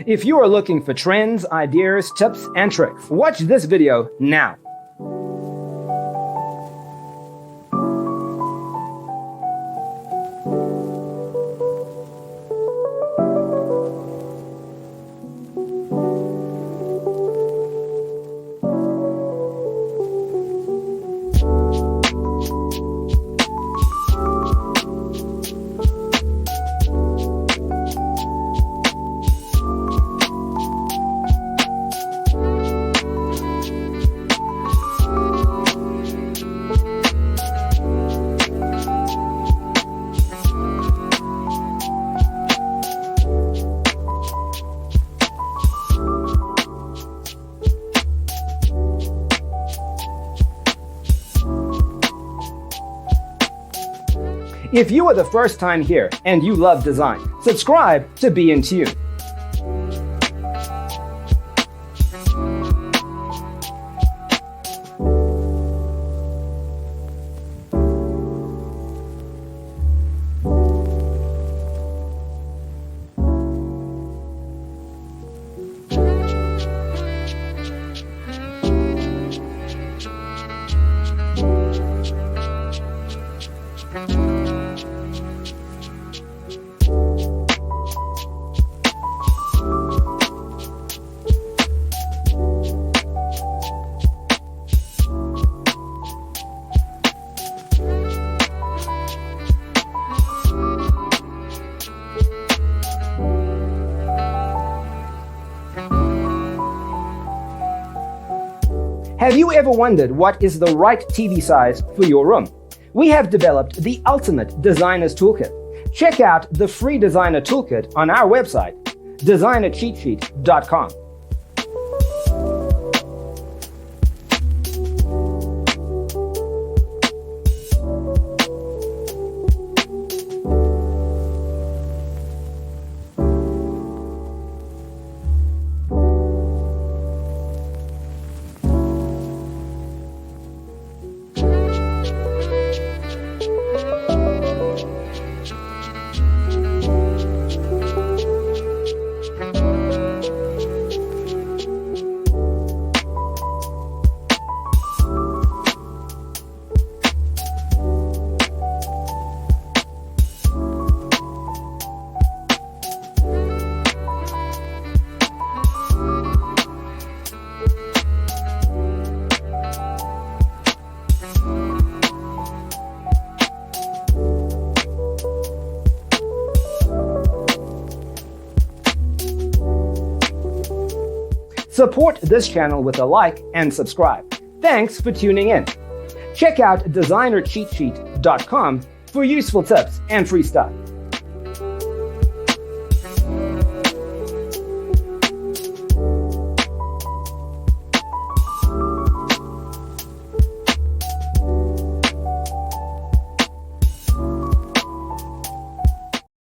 If you are looking for trends, ideas, tips, and tricks, watch this video now. If you are the first time here and you love design, subscribe to Be in Tune. Have you ever wondered what is the right TV size for your room? We have developed the ultimate designer's toolkit. Check out the free designer toolkit on our website, designercheatsheet.com. Support this channel with a like and subscribe. Thanks for tuning in. Check out designercheatsheet.com for useful tips and free stuff.